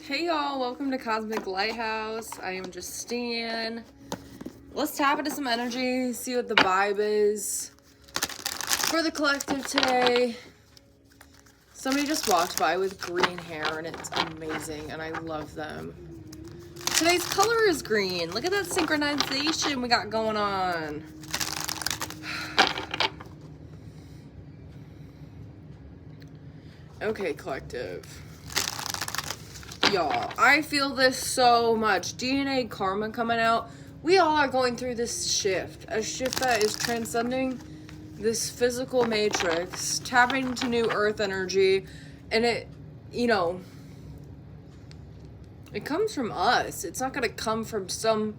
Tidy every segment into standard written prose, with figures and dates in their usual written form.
Hey y'all, welcome to Cosmic Lighthouse. I am Justine. Let's tap into some energy, see what the vibe is for the collective today. Somebody just walked by with green hair and it's amazing and I love them. Today's color is green. Look at that synchronization we got going on. Okay, collective. Y'all, I feel this so much. DNA karma coming out. We all are going through this shift. A shift that is transcending this physical matrix, tapping into new earth energy. And it, it comes from us. It's not going to come from some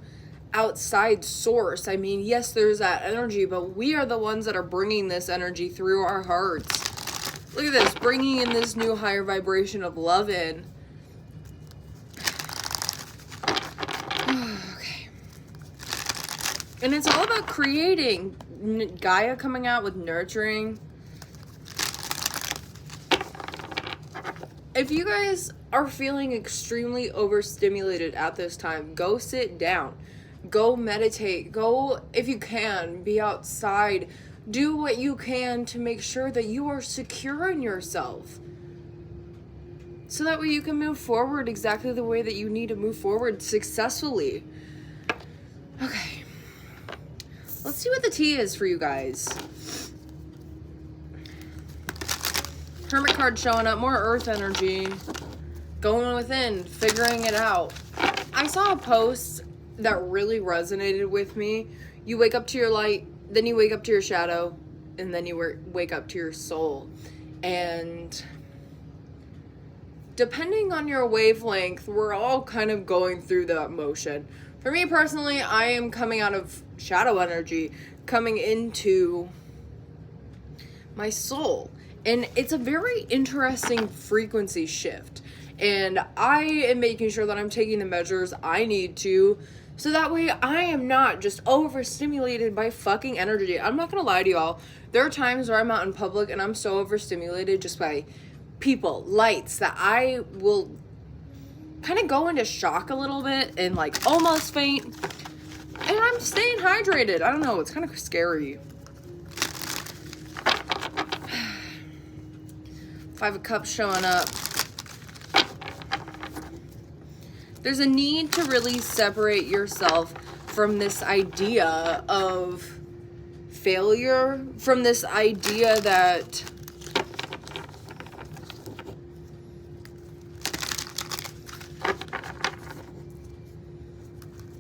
outside source. I mean, yes, there's that energy, but we are the ones that are bringing this energy through our hearts. Look at this, bringing in this new higher vibration of love in. Okay. And it's all about creating. Gaia coming out with nurturing. If you guys are feeling extremely overstimulated at this time, go sit down. Go meditate. Go, if you can, be outside. Do what you can to make sure that you are secure in yourself. So that way you can move forward exactly the way that you need to move forward successfully. Okay. Let's see what the tea is for you guys. Hermit card showing up. More earth energy. Going within. Figuring it out. I saw a post that really resonated with me. You wake up to your light. Then you wake up to your shadow, and then you wake up to your soul. And depending on your wavelength, we're all kind of going through that motion. For me personally, I am coming out of shadow energy, coming into my soul. And it's a very interesting frequency shift. And I am making sure that I'm taking the measures I need to, so that way I am not just overstimulated by fucking energy. I'm not gonna lie to y'all. There are times where I'm out in public and I'm so overstimulated just by people, lights, that I will kind of go into shock a little bit and like almost faint. And I'm staying hydrated. I don't know, it's kind of scary. Five of Cups showing up. There's a need to really separate yourself from this idea of failure, from this idea that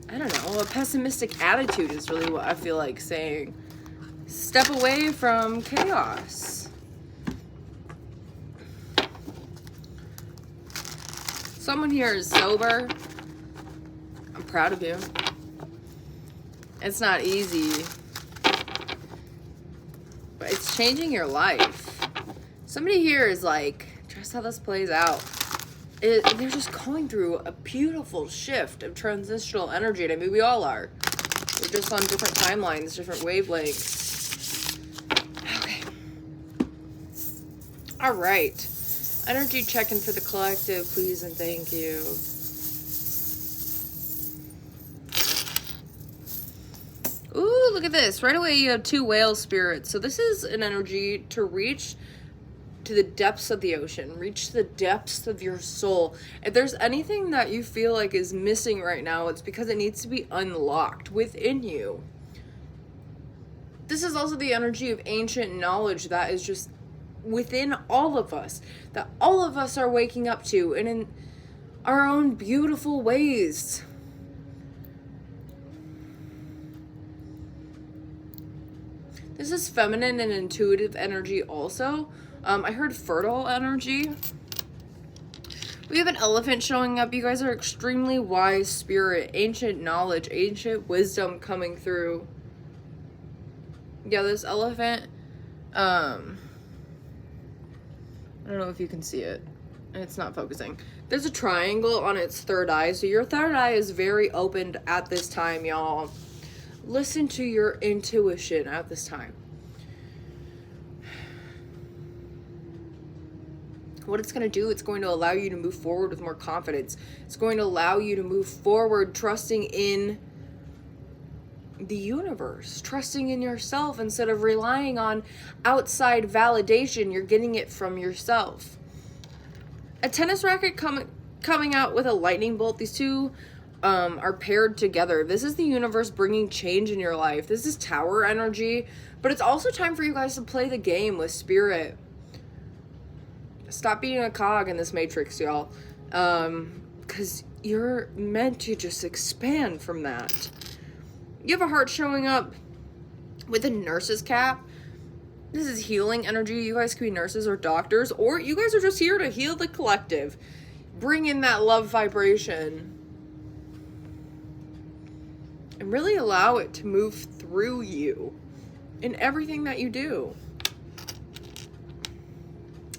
I don't know, a pessimistic attitude is really what I feel like saying. Step away from chaos. Someone here is sober. I'm proud of you. It's not easy, but it's changing your life. Somebody here is like, just how this plays out. They're just going through a beautiful shift of transitional energy. And I mean, we all are. We're just on different timelines, different wavelengths. Okay. All right. Energy check-in for the collective, please and thank you. Ooh, look at this. Right away you have two whale spirits. So this is an energy to reach to the depths of the ocean. Reach the depths of your soul. If there's anything that you feel like is missing right now, it's because it needs to be unlocked within you. This is also the energy of ancient knowledge that is just within all of us, that all of us are waking up to, and in our own beautiful ways. This is feminine and intuitive energy also. I heard fertile energy. We have an elephant showing up. You guys are extremely wise spirit, ancient knowledge, ancient wisdom coming through. Yeah, this elephant, I don't know if you can see it. It's not focusing. There's a triangle on its third eye. So your third eye is very opened at this time, y'all. Listen to your intuition at this time. what it's going to do, it's going to allow you to move forward with more confidence. It's going to allow you to move forward trusting in the universe, trusting in yourself instead of relying on outside validation. You're getting it from yourself. A tennis racket coming out with a lightning bolt. These two are paired together. This is the universe bringing change in your life. This is tower energy, but it's also time for you guys to play the game with spirit. Stop being a cog in this matrix, y'all. Because you're meant to just expand from that. You have a heart showing up with a nurse's cap. This is healing energy. You guys could be nurses or doctors, or you guys are just here to heal the collective. Bring in that love vibration. And really allow it to move through you in everything that you do.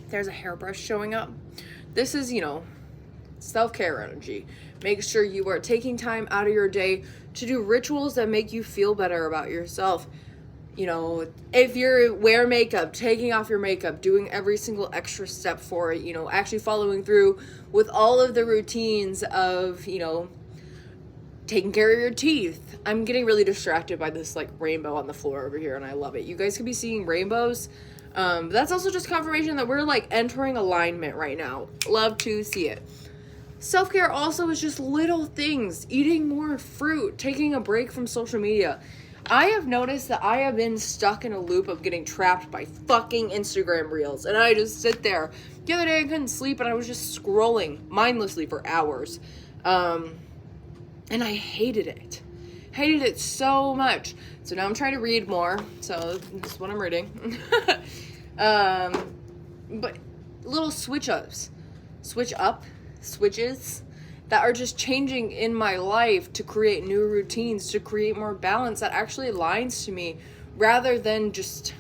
There's a hairbrush showing up. This is, self-care energy. Make sure you are taking time out of your day to do rituals that make you feel better about yourself. If you're wear makeup, taking off your makeup, doing every single extra step for it, actually following through with all of the routines of, taking care of your teeth. I'm getting really distracted by this rainbow on the floor over here, and I love it. You guys could be seeing rainbows. But that's also just confirmation that we're entering alignment right now. Love to see it. Self-care also is just little things. Eating more fruit, taking a break from social media. I have noticed that I have been stuck in a loop of getting trapped by fucking Instagram reels. And I just sit there. The other day I couldn't sleep and I was just scrolling mindlessly for hours. And I hated it. Hated it so much. So now I'm trying to read more. So this is what I'm reading. But little switches that are just changing in my life to create new routines, to create more balance that actually aligns to me, rather than just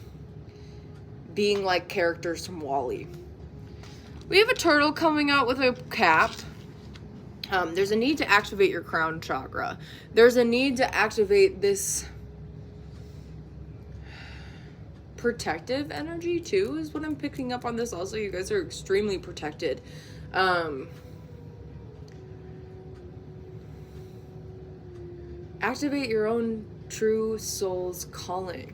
being like characters from WALL-E. We have a turtle coming out with a cap. There's a need to activate your crown chakra. There's a need to activate this protective energy too, is what I'm picking up on this. Also, you guys are extremely protected. Activate your own true soul's calling.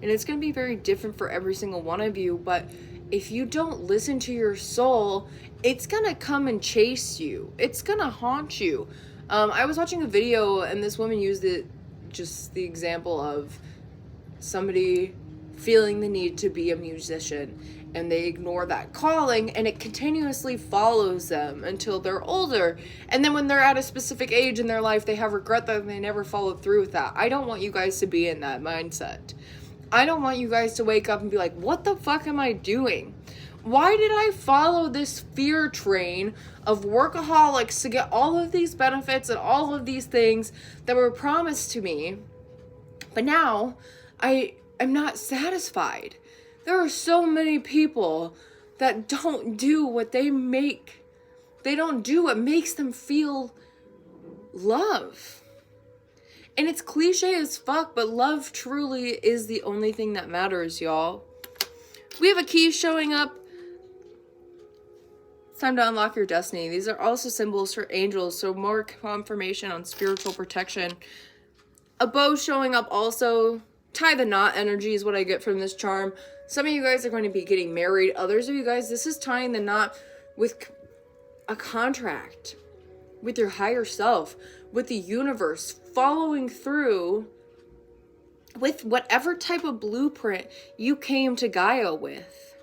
And it's going to be very different for every single one of you, but if you don't listen to your soul, it's going to come and chase you. It's going to haunt you. I was watching a video and this woman used the example of somebody feeling the need to be a musician, and they ignore that calling, and it continuously follows them until they're older. And then when they're at a specific age in their life, they have regret that they never followed through with that. I don't want you guys to be in that mindset. I don't want you guys to wake up and be like, what the fuck am I doing? Why did I follow this fear train of workaholics to get all of these benefits and all of these things that were promised to me? But now I'm not satisfied. There are so many people that don't do what they don't do what makes them feel love. And it's cliche as fuck, but love truly is the only thing that matters, y'all. We have a key showing up. It's time to unlock your destiny. These are also symbols for angels, so more confirmation on spiritual protection. A bow showing up also. Tie the knot energy is what I get from this charm. Some of you guys are going to be getting married. Others of you guys, this is tying the knot with a contract, with your higher self, with the universe, following through with whatever type of blueprint you came to Gaia with.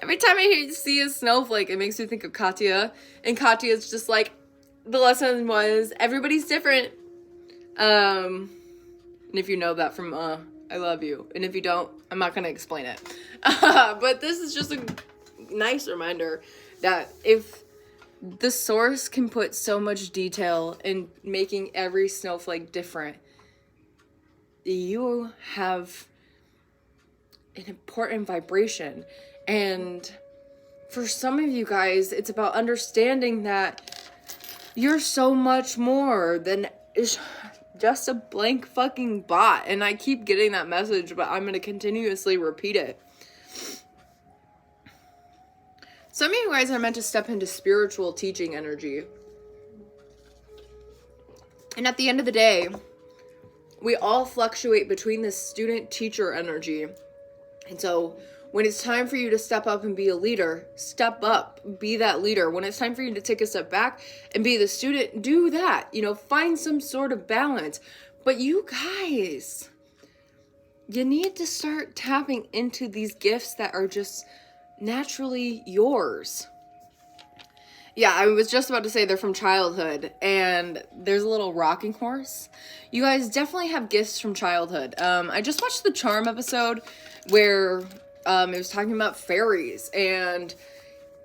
Every time I see a snowflake, it makes me think of Katya. And Katya's just like, the lesson was, everybody's different. And if you know that from I love you, and if you don't, I'm not gonna explain it. But this is just a nice reminder that if the source can put so much detail in making every snowflake different, you have an important vibration. And for some of you guys, it's about understanding that you're so much more than just a blank fucking bot. And I keep getting that message, but I'm going to continuously repeat it. Some of you guys are meant to step into spiritual teaching energy. And at the end of the day, we all fluctuate between this student-teacher energy. And so when it's time for you to step up and be a leader, step up, be that leader. When it's time for you to take a step back and be the student, do that. You know, find some sort of balance. But you guys, you need to start tapping into these gifts that are just naturally yours. Yeah, I was just about to say they're from childhood, and there's a little rocking horse. You guys definitely have gifts from childhood. I just watched the Charm episode where it was talking about fairies, and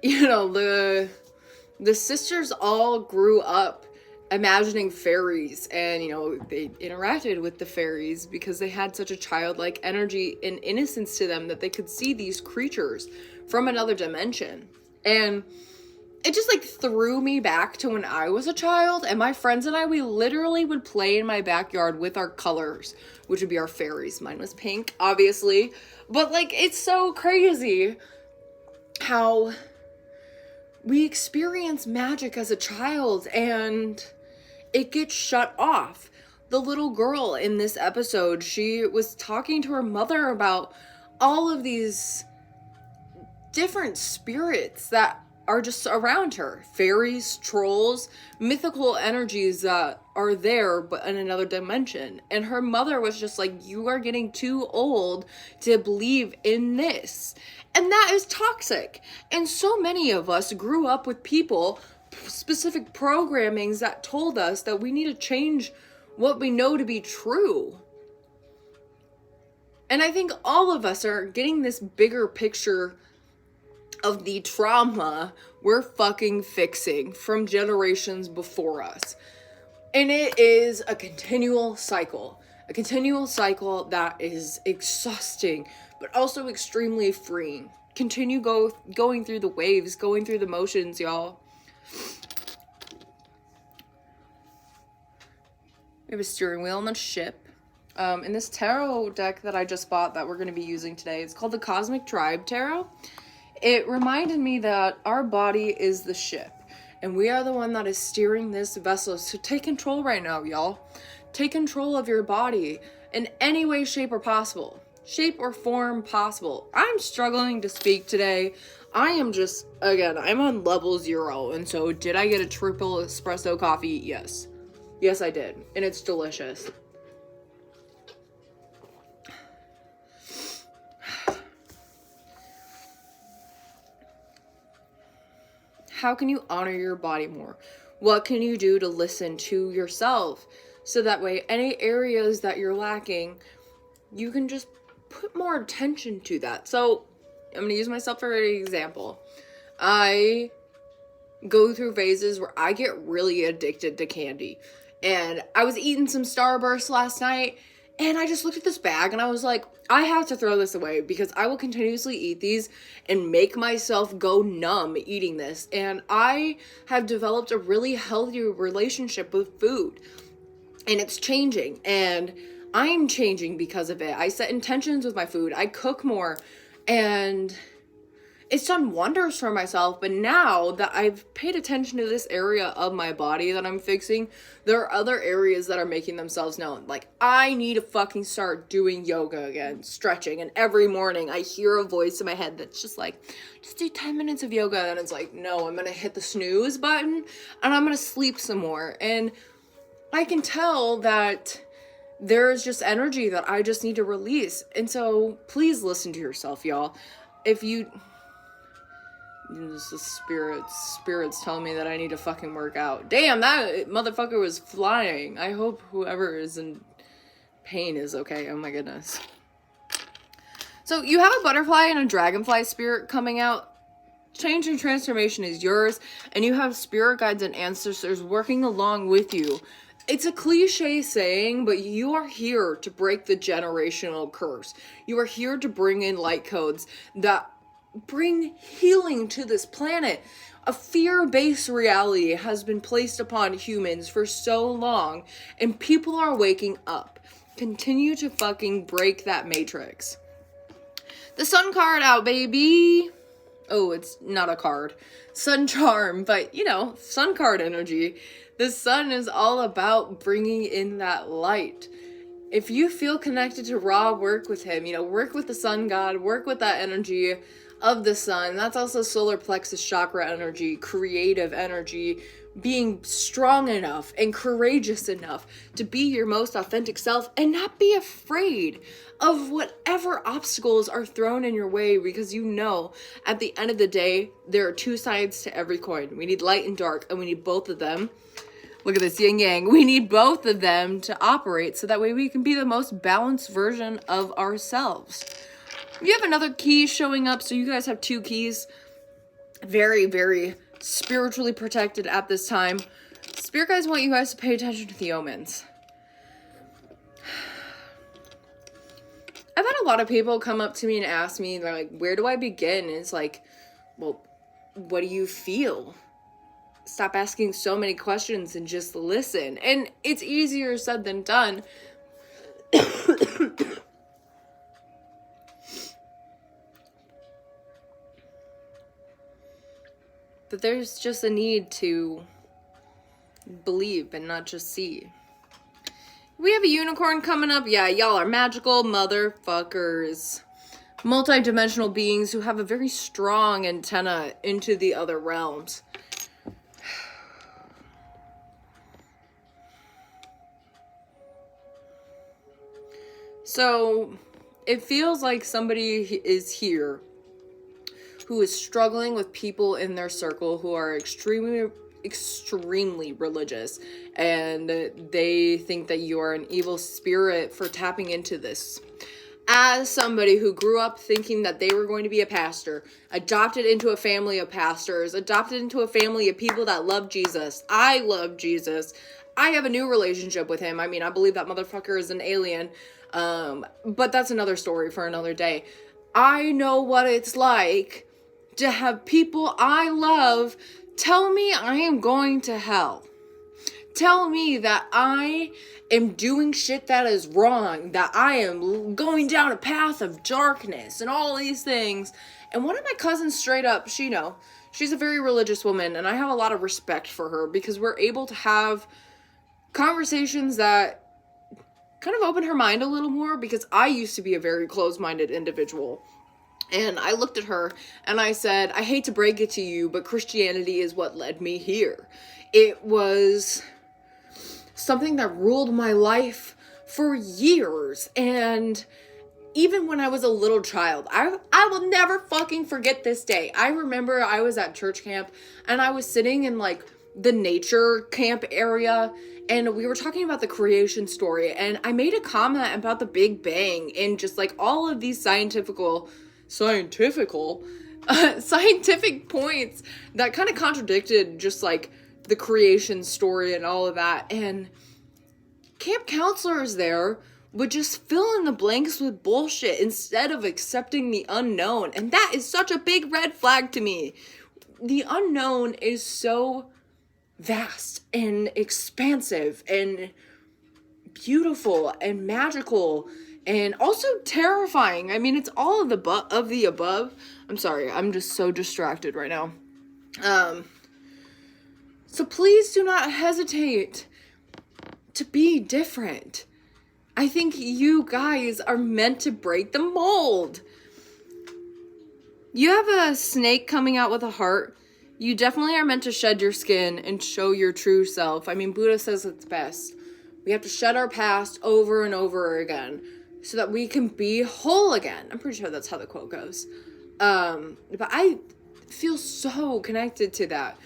you know, the sisters all grew up imagining fairies, and you know, they interacted with the fairies because they had such a childlike energy and innocence to them that they could see these creatures from another dimension. And it just like threw me back to when I was a child, and my friends and I, we literally would play in my backyard with our colors, which would be our fairies. Mine was pink, obviously, but like, it's so crazy how we experience magic as a child and it gets shut off. The little girl in this episode, she was talking to her mother about all of these different spirits that are just around her. Fairies, trolls, mythical energies that are there but in another dimension. And her mother was just like, you are getting too old to believe in this. And that is toxic. And so many of us grew up with people, specific programmings that told us that we need to change what we know to be true. And I think all of us are getting this bigger picture of the trauma we're fucking fixing from generations before us. And it is a continual cycle that is exhausting, but also extremely freeing. Continue going through the waves, going through the motions, y'all. We have a steering wheel on the ship. In this tarot deck that I just bought that we're going to be using today, it's called the Cosmic Tribe Tarot. It reminded me that our body is the ship, and we are the one that is steering this vessel. So take control right now, y'all. Take control of your body in any way, shape, or form possible. I'm struggling to speak today. I am just, again, I'm on level 0, and so did I get a triple espresso coffee? Yes. Yes, I did, and it's delicious. How can you honor your body more? What can you do to listen to yourself? So that way, any areas that you're lacking, you can just put more attention to that. So, I'm going to use myself for an example. I go through phases where I get really addicted to candy. And I was eating some Starburst last night, and I just looked at this bag and I was like, I have to throw this away because I will continuously eat these and make myself go numb eating this. And I have developed a really healthy relationship with food, and it's changing, and I'm changing because of it. I set intentions with my food. I cook more, and it's done wonders for myself. But now that I've paid attention to this area of my body that I'm fixing, there are other areas that are making themselves known. Like, I need to fucking start doing yoga again, stretching. And every morning I hear a voice in my head that's just like, just do 10 minutes of yoga. And it's like, no, I'm going to hit the snooze button and I'm going to sleep some more. And I can tell that there's just energy that I just need to release. And so please listen to yourself, y'all. If you... Just the spirits tell me that I need to fucking work out. Damn, that motherfucker was flying. I hope whoever is in pain is okay. Oh my goodness. So you have a butterfly and a dragonfly spirit coming out. Change and transformation is yours, and you have spirit guides and ancestors working along with you. It's a cliche saying, but you are here to break the generational curse. You are here to bring in light codes that bring healing to this planet. A fear-based reality has been placed upon humans for so long, and people are waking up. Continue to fucking break that matrix. The sun card out, baby. oh, it's not a card, sun charm, but you know, sun card energy. The sun is all about bringing in that light. If you feel connected to Ra, work with him, you know, work with the sun god, work with that energy of the sun. That's also solar plexus chakra energy, creative energy, being strong enough and courageous enough to be your most authentic self and not be afraid of whatever obstacles are thrown in your way, because you know at the end of the day there are two sides to every coin. We need light and dark, and we need both of them. Look at this yin yang. We need both of them to operate so that way we can be the most balanced version of ourselves. You have another key showing up, so you guys have two keys. Very, very spiritually protected at this time. Spirit guys want you guys to pay attention to the omens. I've had a lot of people come up to me and ask me, they're like, where do I begin? And it's like, well, what do you feel? Stop asking so many questions and just listen. And it's easier said than done. But there's just a need to believe and not just see. We have a unicorn coming up. Yeah, y'all are magical motherfuckers. Multi-dimensional beings who have a very strong antenna into the other realms. So, it feels like somebody is here who is struggling with people in their circle who are extremely religious, and they think that you are an evil spirit for tapping into this. As somebody who grew up thinking that they were going to be a pastor, adopted into a family of pastors, adopted into a family of people that love Jesus. I love Jesus. I have a new relationship with him. I mean, I believe that motherfucker is an alien. But that's another story for another day. I know what it's like to have people I love tell me I am going to hell. Tell me that I am doing shit that is wrong, that I am going down a path of darkness and all these things. And one of my cousins straight up, she's a very religious woman, and I have a lot of respect for her because we're able to have conversations that kind of open her mind a little more, because I used to be a very closed-minded individual. And I looked at her and I said, I hate to break it to you, but Christianity is what led me here. It was something that ruled my life for years. And even when I was a little child, I will never fucking forget this day. I remember I was at church camp and I was sitting in like the nature camp area, and we were talking about the creation story, and I made a comment about the Big Bang and just like all of these scientific points that kind of contradicted just like the creation story and all of that. And camp counselors there would just fill in the blanks with bullshit instead of accepting the unknown. And that is such a big red flag to me. The unknown is so vast and expansive and beautiful and magical and also terrifying. I mean, it's all of the above. I'm sorry, I'm just so distracted right now. So please do not hesitate to be different. I think you guys are meant to break the mold. You have a snake coming out with a heart. You definitely are meant to shed your skin and show your true self. I mean, Buddha says it's best. We have to shed our past over and over again so that we can be whole again. I'm pretty sure that's how the quote goes. But I feel so connected to that.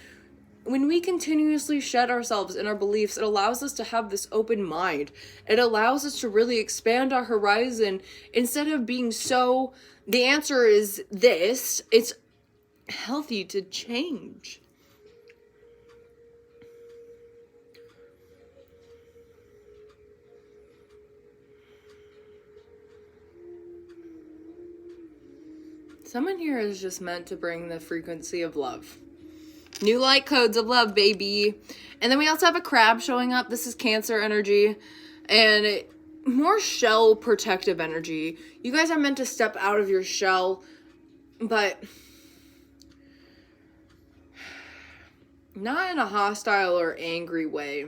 When we continuously shed ourselves and our beliefs, it allows us to have this open mind. It allows us to really expand our horizon instead of being so, the answer is this. It's healthy to change. Someone here is just meant to bring the frequency of love. New light codes of love, baby. And then we also have a crab showing up. This is Cancer energy. And more shell protective energy. You guys are meant to step out of your shell. But not in a hostile or angry way.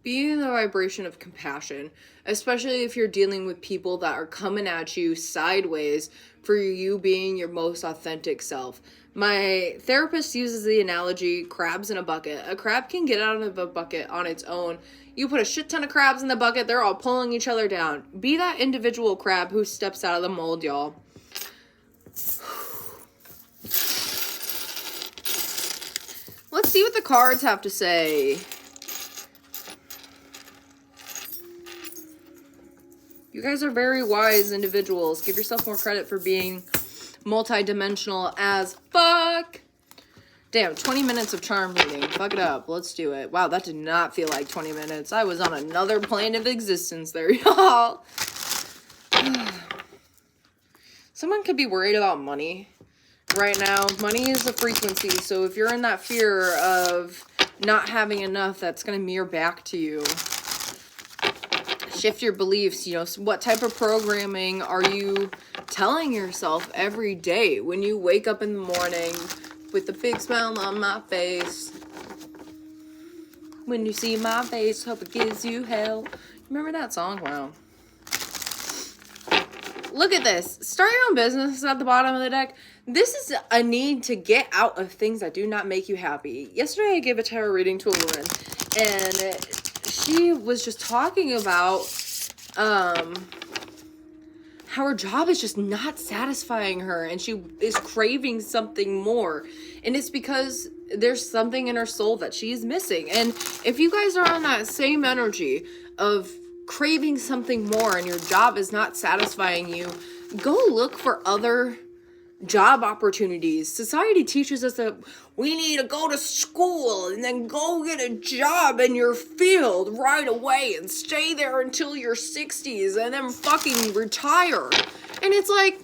Be in the vibration of compassion, especially if you're dealing with people that are coming at you sideways for you being your most authentic self. My therapist uses the analogy crabs in a bucket. A crab can get out of a bucket on its own. You put a shit ton of crabs in the bucket, they're all pulling each other down. Be that individual crab who steps out of the mold, y'all. Let's see what the cards have to say. You guys are very wise individuals. Give yourself more credit for being multidimensional as fuck. Damn, 20 minutes of charm reading. Fuck it up. Let's do it. Wow, that did not feel like 20 minutes. I was on another plane of existence there, y'all. Someone could be worried about money right now. Money is a frequency, so if you're in that fear of not having enough, that's going to mirror back to you. Shift your beliefs. You know, what type of programming are you telling yourself every day when you wake up in the morning with the big smile on my face? When you see my face, hope it gives you hell. Remember that song? Wow. Look at this. Start your own business is at the bottom of the deck. This is a need to get out of things that do not make you happy. Yesterday I gave a tarot reading to a woman, and she was just talking about how her job is just not satisfying her, and she is craving something more. And it's because there's something in her soul that she's missing. And if you guys are on that same energy of craving something more and your job is not satisfying you, go look for other job opportunities. Society teaches us that we need to go to school and then go get a job in your field right away and stay there until your 60s and then fucking retire. And it's like,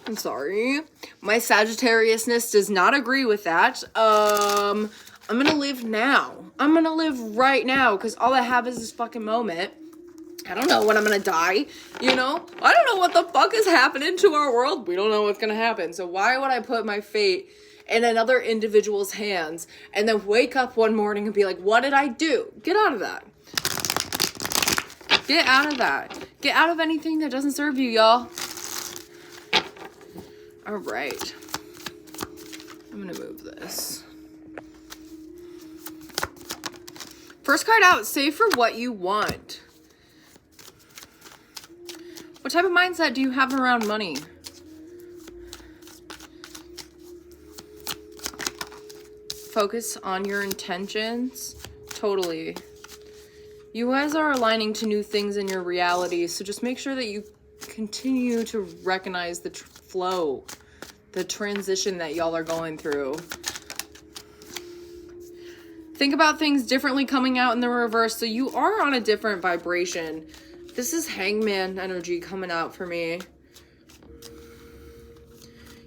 I'm sorry, my Sagittariusness does not agree with that. I'm gonna live now. I'm gonna live right now, because all I have is this fucking moment. I don't know when I'm gonna die, you know? I don't know what the fuck is happening to our world. We don't know what's gonna happen. So why would I put my fate in another individual's hands and then wake up one morning and be like, what did I do? Get out of that. Get out of that. Get out of anything that doesn't serve you, y'all. All right. I'm gonna move this. First card out, save for what you want. What type of mindset do you have around money? Focus on your intentions. Totally. You guys are aligning to new things in your reality, so just make sure that you continue to recognize the flow, the transition that y'all are going through. Think about things differently coming out in the reverse, so you are on a different vibration. This is Hangman energy coming out for me.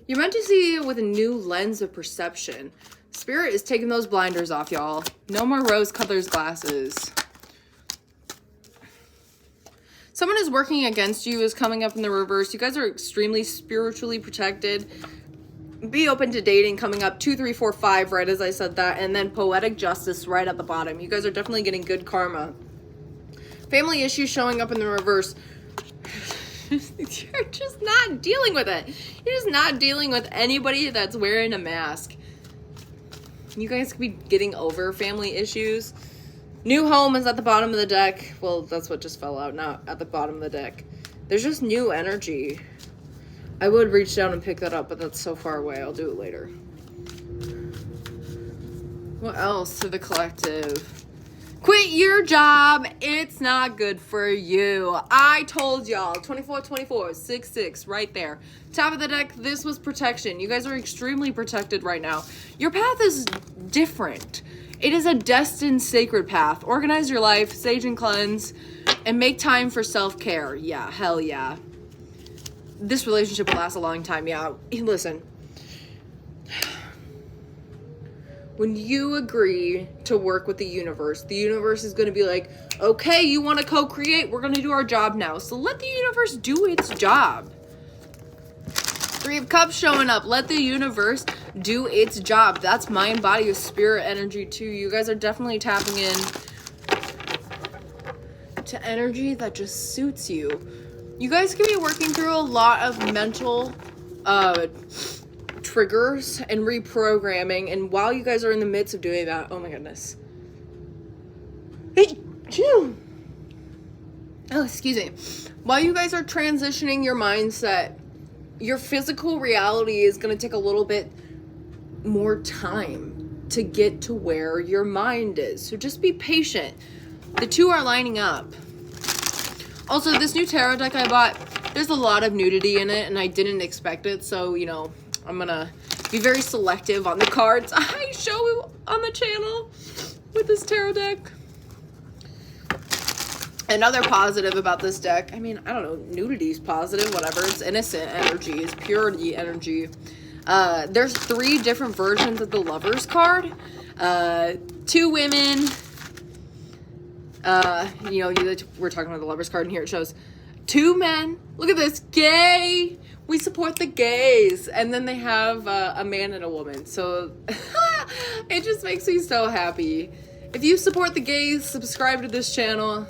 You're meant to see it with a new lens of perception. Spirit is taking those blinders off, y'all. No more rose-colored glasses. Someone is working against you is coming up in the reverse. You guys are extremely spiritually protected. Be open to dating coming up. 2, 3, 4, 5, right as I said that. And then poetic justice right at the bottom. You guys are definitely getting good karma. Family issues showing up in the reverse. You're just not dealing with it. You're just not dealing with anybody that's wearing a mask. You guys could be getting over family issues. New home is at the bottom of the deck. Well, that's what just fell out, not at the bottom of the deck. There's just new energy. I would reach down and pick that up, but that's so far away. I'll do it later. What else to the collective? Quit your job. It's not good for you. I told y'all. 24, 6, 6, right there. Top of the deck, this was protection. You guys are extremely protected right now. Your path is different. It is a destined sacred path. Organize your life, sage and cleanse, and make time for self-care. Yeah, hell yeah. This relationship will last a long time. Yeah, listen. When you agree to work with the universe is going to be like, okay, you want to co-create? We're going to do our job now. So let the universe do its job. Three of Cups showing up. Let the universe do its job. That's mind, body, spirit energy too. You guys are definitely tapping in to energy that just suits you. You guys can be working through a lot of mental triggers and reprogramming, and while you guys are in the midst of doing that, oh my goodness. Hey, chill. Oh, excuse me. While you guys are transitioning your mindset, your physical reality is going to take a little bit more time to get to where your mind is. So just be patient. The two are lining up. Also, this new tarot deck I bought, there's a lot of nudity in it, and I didn't expect it. So, you know, I'm going to be very selective on the cards I show on the channel with this tarot deck. Another positive about this deck, I mean, I don't know, nudity is positive, whatever. It's innocent energy, it's purity energy. There's 3 different versions of the Lovers card. 2 women. You know, we're talking about the Lovers card, and here it shows 2 men. Look at this, gay. We support the gays. And then they have a man and a woman. So it just makes me so happy. If you support the gays, subscribe to this channel.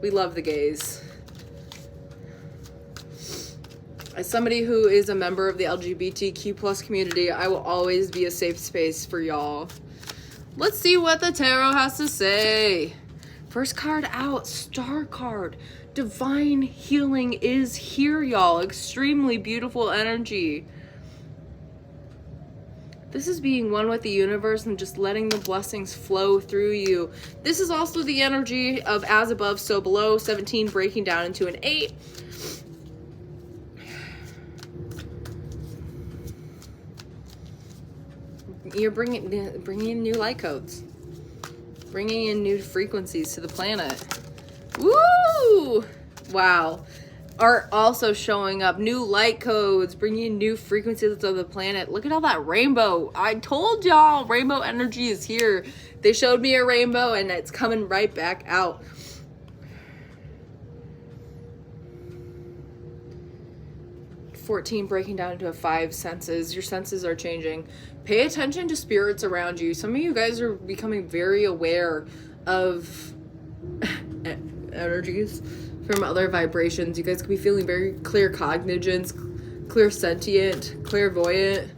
We love the gays. As somebody who is a member of the LGBTQ plus community, I will always be a safe space for y'all. Let's see what the tarot has to say. First card out, Star card. Divine healing is here, y'all. Extremely beautiful energy. This is being one with the universe and just letting the blessings flow through you. This is also the energy of as above, so below. 17 breaking down into an 8. You're bringing in new light codes. Bringing in new frequencies to the planet. Woo! Wow. Are also showing up. New light codes, bringing in new frequencies to the planet. Look at all that rainbow. I told y'all rainbow energy is here. They showed me a rainbow and it's coming right back out. $14 breaking down into a 5 senses. Your senses are changing. Pay attention to spirits around you. Some of you guys are becoming very aware of energies from other vibrations. You guys could be feeling very clear cognigens, clear sentient, clairvoyant.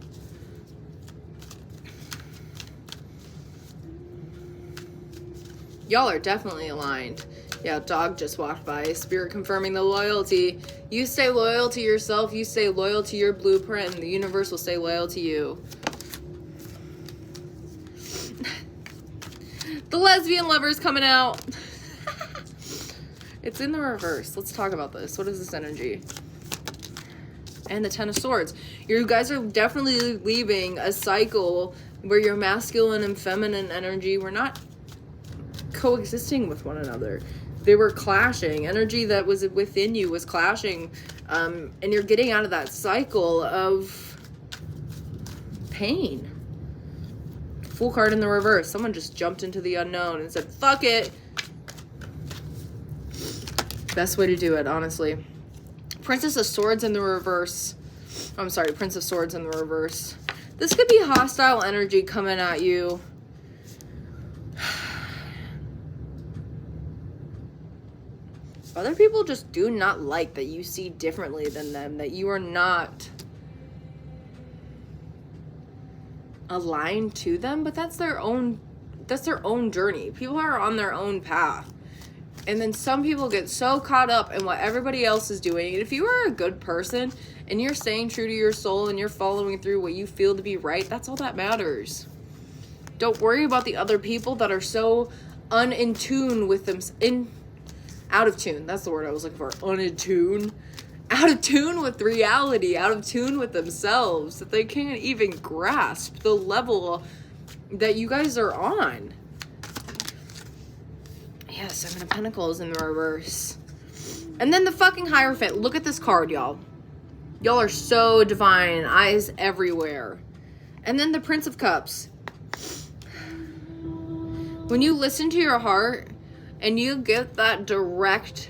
Y'all are definitely aligned. Yeah, dog just walked by. Spirit confirming the loyalty. You stay loyal to yourself. You stay loyal to your blueprint, and the universe will stay loyal to you. The lesbian lover's coming out. It's in the reverse. Let's talk about this. What is this energy? And the 10 of Swords. You guys are definitely leaving a cycle where your masculine and feminine energy were not coexisting with one another. They were clashing. Energy that was within you was clashing. And you're getting out of that cycle of pain. Fool card in the reverse. Someone just jumped into the unknown and said, fuck it. Best way to do it, honestly. Princess of Swords in the reverse. I'm sorry, Prince of Swords in the reverse. This could be hostile energy coming at you. Other people just do not like that you see differently than them, that you are not aligned to them, but that's their own journey. People are on their own path. And then some people get so caught up in what everybody else is doing. And if you are a good person and you're staying true to your soul and you're following through what you feel to be right, that's all that matters. Don't worry about the other people that are so in tune with them, out of tune. That's the word I was looking for. Unattune. Out of tune with reality, out of tune with themselves, that they can't even grasp the level that you guys are on. Yeah, 7 of Pentacles in the reverse. And then the fucking Hierophant. Look at this card, y'all. Y'all are so divine. Eyes everywhere. And then the Prince of Cups. When you listen to your heart and you get that direct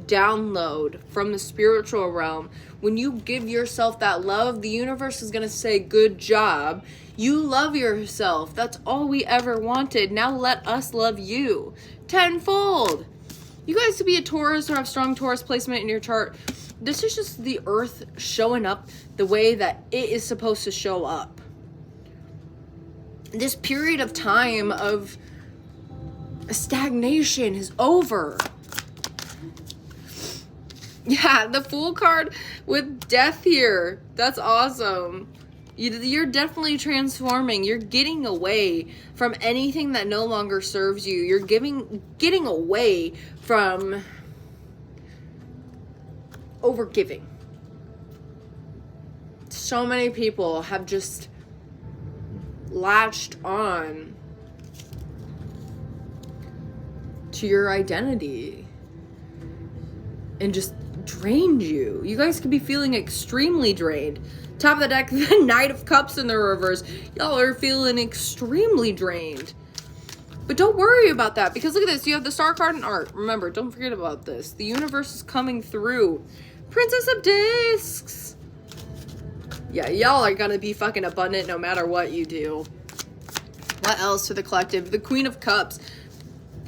download from the spiritual realm, when you give yourself that love, the universe is going to say, good job. You love yourself. That's all we ever wanted. Now let us love you tenfold. You guys could be a Taurus or have strong Taurus placement in your chart. This is just the earth showing up the way that it is supposed to show up. This period of time of stagnation is over. Yeah, the Fool card with death here. That's awesome. You're definitely transforming. You're getting away from anything that no longer serves you. You're getting away from overgiving. So many people have just latched on to your identity and just drained you. You guys could be feeling extremely drained. Top of the deck, the Knight of Cups in the reverse. Y'all are feeling extremely drained. But don't worry about that, because look at this. You have the Star card and art. Remember, don't forget about this. The universe is coming through. Princess of Discs. Yeah, y'all are gonna be fucking abundant no matter what you do. What else to the collective? The Queen of Cups.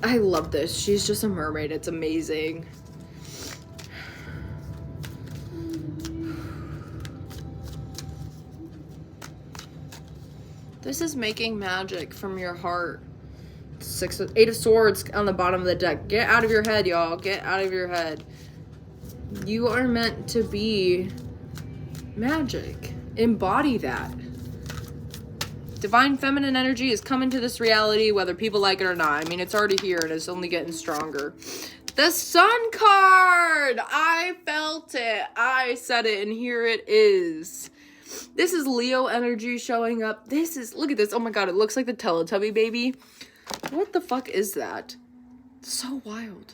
I love this. She's just a mermaid. It's amazing. This is making magic from your heart. Eight of Swords on the bottom of the deck. Get out of your head, y'all. Get out of your head. You are meant to be magic. Embody that. Divine feminine energy is coming to this reality, whether people like it or not. I mean, it's already here and it's only getting stronger. The Sun card! I felt it. I said it, and here it is. This is Leo energy showing up. This is, look at this. Oh my god, it looks like the Teletubby baby. What the fuck is that? It's so wild.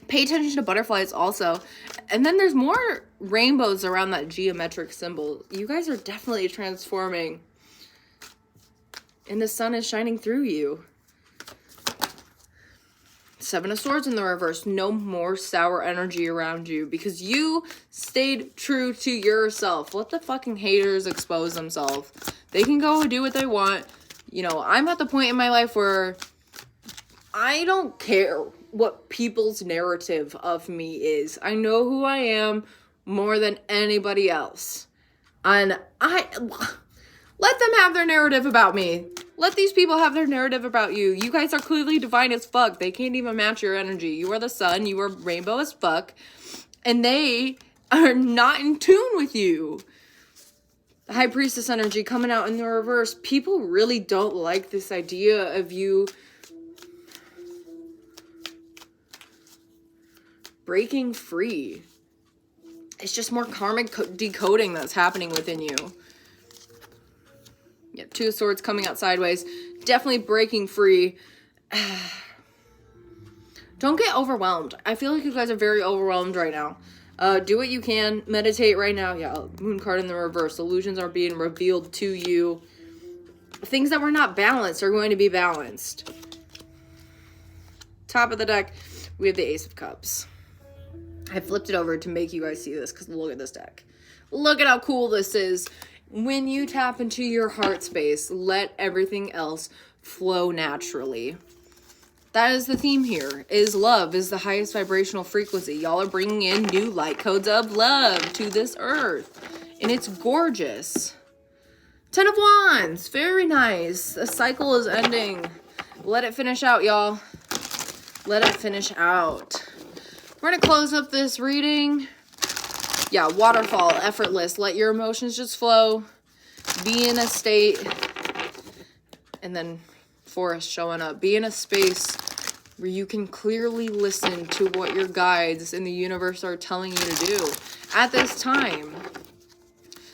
Pay attention to butterflies also. And then there's more rainbows around that geometric symbol. You guys are definitely transforming. And the sun is shining through you. Seven of Swords in the reverse. No more sour energy around you because you stayed true to yourself. Let the fucking haters expose themselves. They can go and do what they want. You know, I'm at the point in my life where I don't care what people's narrative of me is. I know who I am more than anybody else. And let them have their narrative about me. Let these people have their narrative about you. You guys are clearly divine as fuck. They can't even match your energy. You are the sun. You are rainbow as fuck. And they are not in tune with you. The High Priestess energy coming out in the reverse. People really don't like this idea of you breaking free. It's just more karmic decoding that's happening within you. Yep, Two of Swords coming out sideways. Definitely breaking free. Don't get overwhelmed. I feel like you guys are very overwhelmed right now. Do what you can. Meditate right now. Yeah, Moon card in the reverse. Illusions are being revealed to you. Things that were not balanced are going to be balanced. Top of the deck, we have the Ace of Cups. I flipped it over to make you guys see this because look at this deck. Look at how cool this is. When you tap into your heart space, let everything else flow naturally. That is the theme here, is love is the highest vibrational frequency. Y'all are bringing in new light codes of love to this earth. And it's gorgeous. Ten of Wands, very nice. The cycle is ending. Let it finish out, y'all. Let it finish out. We're going to close up this reading. Yeah, waterfall, effortless. Let your emotions just flow. Be in a state. And then forest showing up. Be in a space where you can clearly listen to what your guides in the universe are telling you to do at this time.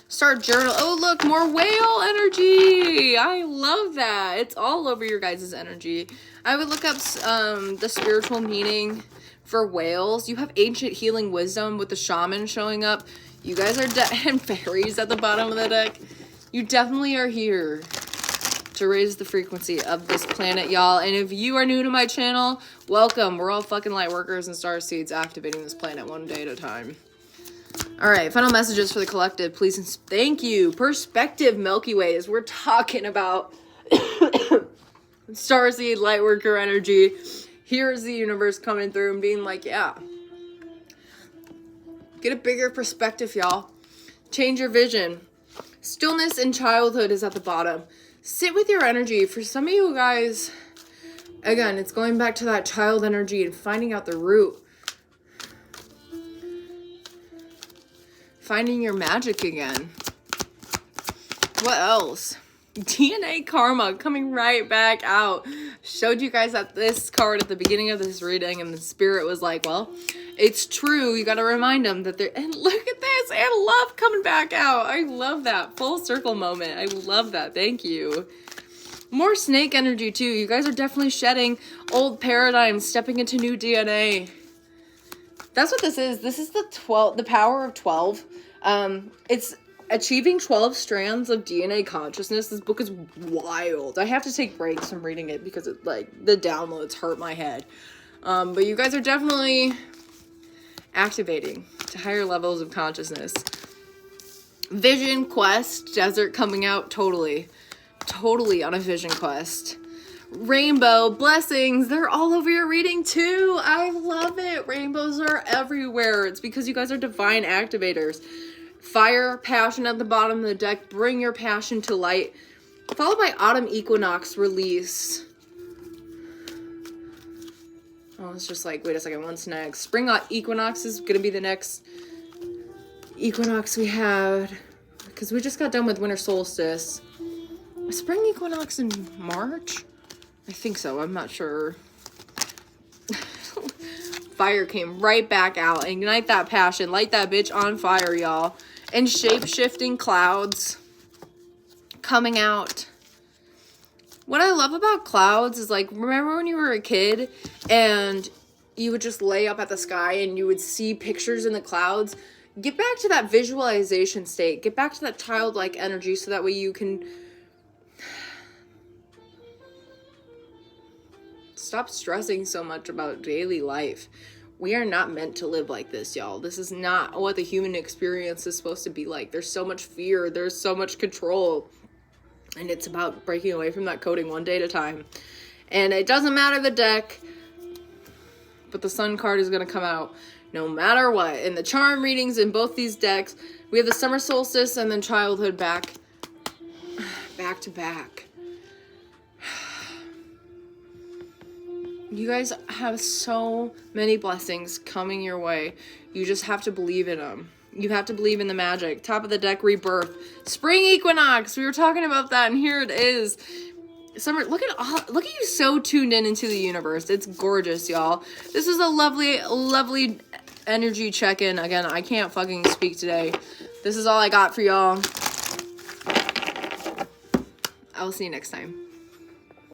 Start journal. Oh, look, more whale energy. I love that. It's all over your guys' energy. I would look up the spiritual meaning for whales. You have ancient healing wisdom with the shaman showing up. You guys are and fairies at the bottom of the deck. You definitely are here. to raise the frequency of this planet, y'all. And if you are new to my channel, welcome. We're all fucking light workers and star seeds activating this planet one day at a time. All right, final messages for the collective, please. And thank you. Perspective, Milky Ways. We're talking about starseed, light worker energy. Here's the universe coming through and being like, yeah. Get a bigger perspective, y'all. Change your vision. Stillness in childhood is at the bottom. Sit with your energy. For some of you guys, again, it's going back to that child energy and finding out the root. Finding your magic again. What else? DNA karma coming right back out. Showed you guys that this card at the beginning of this reading, and the spirit was like, well, it's true. You got to remind them that they're, and look at this, and love coming back out. I love that full circle moment. I love that. Thank you. More snake energy too. You guys are definitely shedding old paradigms, stepping into new DNA. That's what this is. This is the power of 12. It's achieving 12 strands of DNA consciousness. This book is wild. I have to take breaks from reading it because it, like, the downloads hurt my head. But you guys are definitely activating to higher levels of consciousness. Vision quest, desert coming out, totally on a vision quest. Rainbow, blessings, they're all over your reading too. I love it. Rainbows are everywhere. It's because you guys are divine activators. Fire, passion at the bottom of the deck. Bring your passion to light. Followed by autumn equinox release. Oh, it's just like, wait a second, what's next? Spring equinox is going to be the next equinox we had. Because we just got done with winter solstice. Spring equinox in March? I think so. I'm not sure. Fire came right back out. Ignite that passion. Light that bitch on fire, y'all. And shape-shifting clouds coming out. What I love about clouds is, like, remember when you were a kid and you would just lay up at the sky and you would see pictures in the clouds? Get back to that visualization state. Get back to that childlike energy so that way you can stop stressing so much about daily life. We are not meant to live like this, y'all. This is not what the human experience is supposed to be like. There's so much fear. There's so much control. And it's about breaking away from that coding one day at a time. And it doesn't matter the deck, but the sun card is going to come out no matter what. In the charm readings in both these decks, we have the summer solstice and then childhood back to back. You guys have so many blessings coming your way. You just have to believe in them. You have to believe in the magic. Top of the deck, rebirth. Spring equinox. We were talking about that, and here it is. Summer. Look at you, so tuned into the universe. It's gorgeous, y'all. This is a lovely energy check-in. Again, I can't fucking speak today. This is all I got for y'all. I'll see you next time.